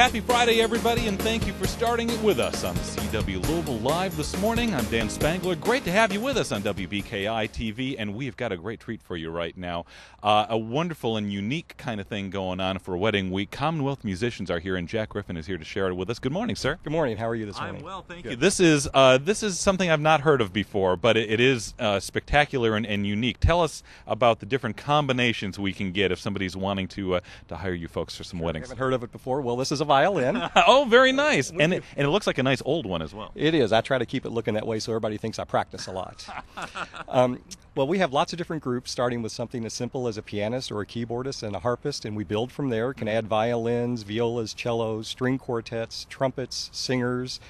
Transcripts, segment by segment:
Happy Friday, everybody, and thank you for starting it with us on the CW Louisville Live this morning. I'm Dan Spangler. Great to have you with us on WBKI TV, and we've got a great treat for you right now. A wonderful and unique kind of thing going on for Wedding Week. Commonwealth musicians are here, and Jack Griffin is here to share it with us. Good morning, sir. Good morning. How are you this morning? I'm well, thank you. This is something I've not heard of before, but it is spectacular and unique. Tell us about the different combinations we can get if somebody's wanting to hire you folks for some weddings. I haven't heard of it before. Well, this is a violin. Oh, very nice. And it looks like a nice old one as well. It is. I try to keep it looking that way so everybody thinks I practice a lot. Well, we have lots of different groups, starting with something as simple as a pianist or a keyboardist and a harpist, and we build from there. Can add violins, violas, cellos, string quartets, trumpets, singers.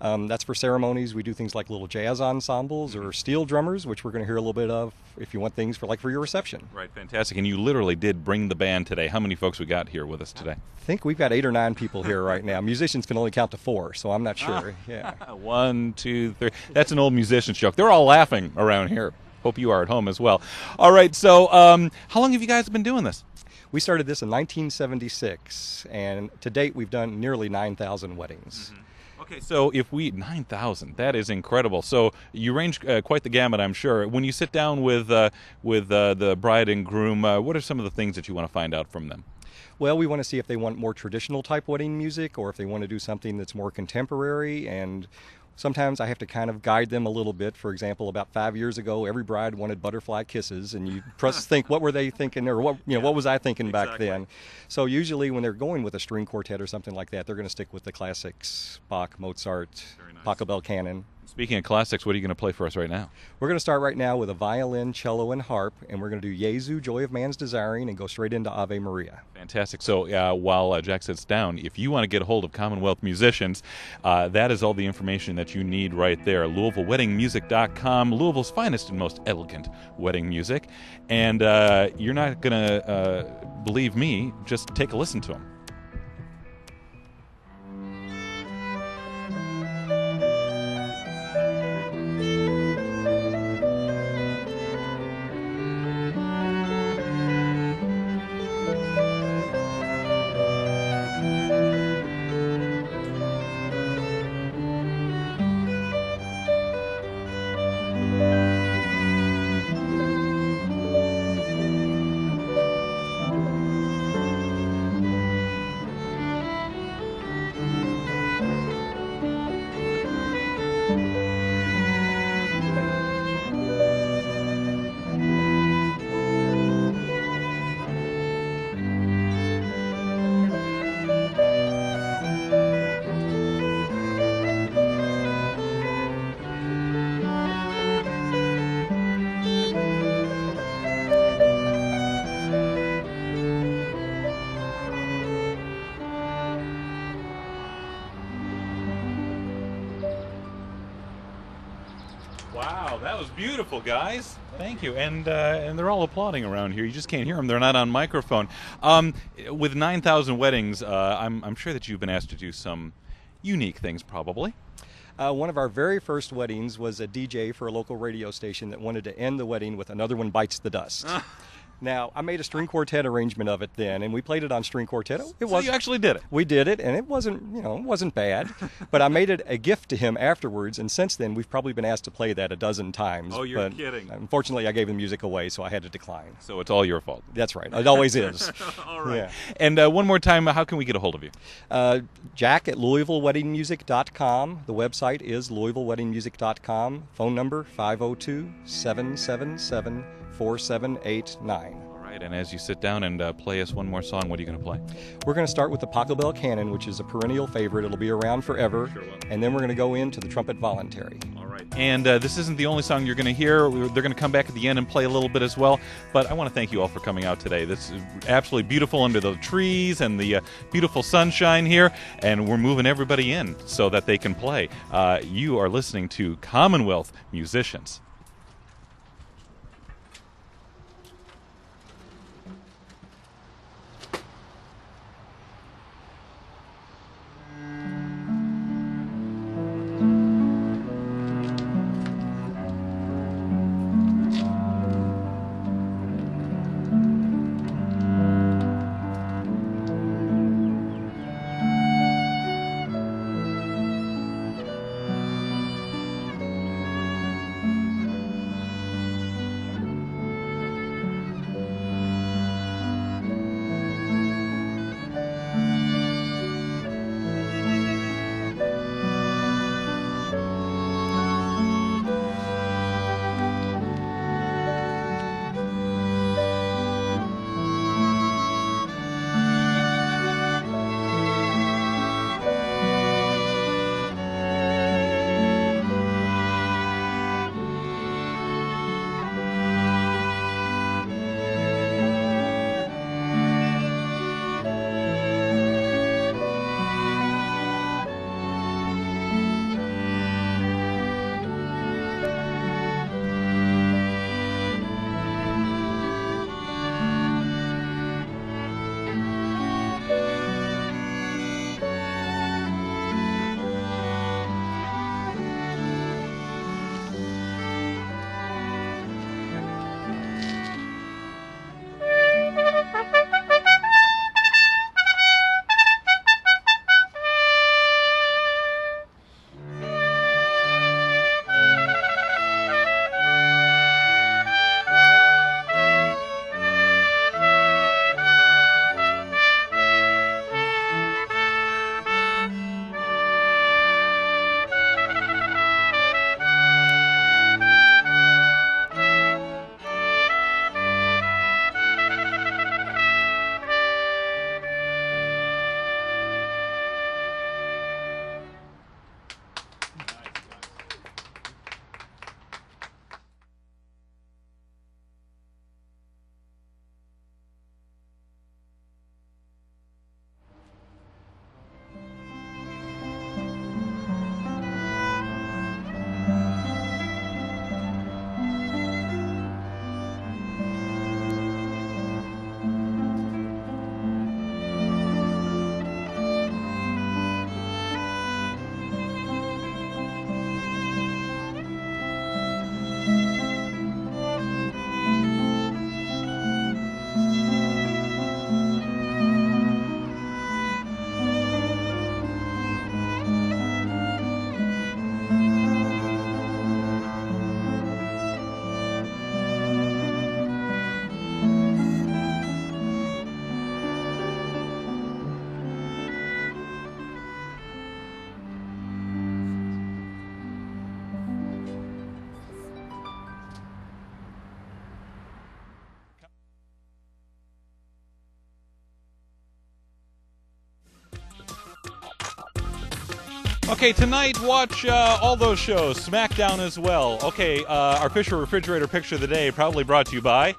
That's for ceremonies. We do things like little jazz ensembles or steel drummers, which we're going to hear a little bit of if you want things for your reception. Right, fantastic. And you literally did bring the band today. How many folks we got here with us today? I think we've got 8 or 9 people here right now. Musicians can only count to 4, so I'm not sure. Yeah. 1, 2, 3. That's an old musician's joke. They're all laughing around here. Hope you are at home as well. All right, so how long have you guys been doing this? We started this in 1976, and to date we've done nearly 9,000 weddings. Mm-hmm. Okay, so if 9,000, that is incredible. So you range quite the gamut, I'm sure. When you sit down with the bride and groom, what are some of the things that you want to find out from them? Well, we want to see if they want more traditional type wedding music or if they want to do something that's more contemporary, and sometimes I have to kind of guide them a little bit. For example, about 5 years ago, every bride wanted butterfly kisses, and you just think, what were they thinking, or what was I thinking back then? So usually when they're going with a string quartet or something like that, they're going to stick with the classics, Bach, Mozart, Pachelbel canon. Speaking of classics, what are you going to play for us right now? We're going to start right now with a violin, cello, and harp, and we're going to do Jesu, Joy of Man's Desiring, and go straight into Ave Maria. Fantastic. So while Jack sits down, if you want to get a hold of Commonwealth musicians, that is all the information that you need right there. LouisvilleWeddingMusic.com, Louisville's finest and most elegant wedding music. And you're not going to believe me, just take a listen to them. Wow, that was beautiful, guys. Thank you. And they're all applauding around here. You just can't hear them. They're not on microphone. With 9,000 weddings, I'm sure that you've been asked to do some unique things, probably. One of our very first weddings was a DJ for a local radio station that wanted to end the wedding with Another One Bites the Dust. Now, I made a string quartet arrangement of it then, and we played it on string quartet. So you actually did it? We did it, and it wasn't bad. But I made it a gift to him afterwards, and since then we've probably been asked to play that a dozen times. Oh, you're kidding. Unfortunately, I gave the music away, so I had to decline. So it's all your fault. That's right. It always is. All right. Yeah. And one more time, how can we get a hold of you? Jack at LouisvilleWeddingMusic.com. The website is LouisvilleWeddingMusic.com. Phone number 502-777-4789. And as you sit down and play us one more song, what are you going to play? We're going to start with the Pachelbel canon, which is a perennial favorite. It'll be around forever. Sure will. And then we're going to go into the trumpet voluntary. All right. And this isn't the only song you're going to hear. They're going to come back at the end and play a little bit as well. But I want to thank you all for coming out today. This is absolutely beautiful under the trees and the beautiful sunshine here. And we're moving everybody in so that they can play. You are listening to Commonwealth Musicians. Okay, tonight watch all those shows, SmackDown as well. Okay, our Fisher Refrigerator Picture of the Day probably brought to you by...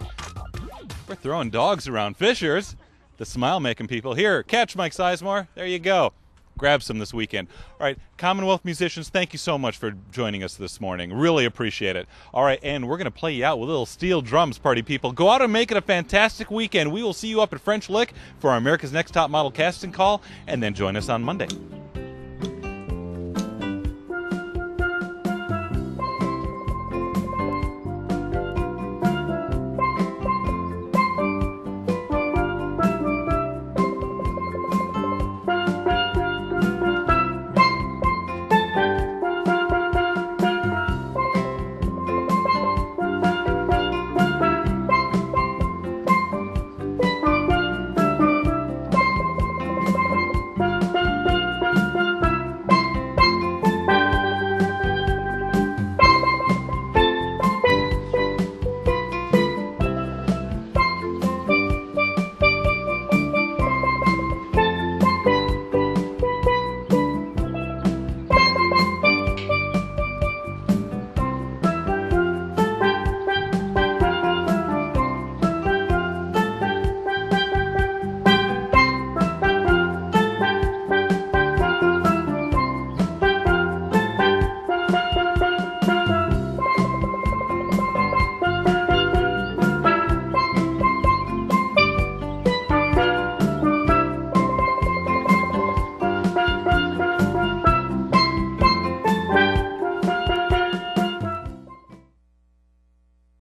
We're throwing dogs around Fisher's. The smile-making people. Here, catch Mike Sizemore. There you go. Grab some this weekend. All right, Commonwealth musicians, thank you so much for joining us this morning. Really appreciate it. All right, and we're going to play you out with little steel drums, party people. Go out and make it a fantastic weekend. We will see you up at French Lick for our America's Next Top Model casting call, and then join us on Monday.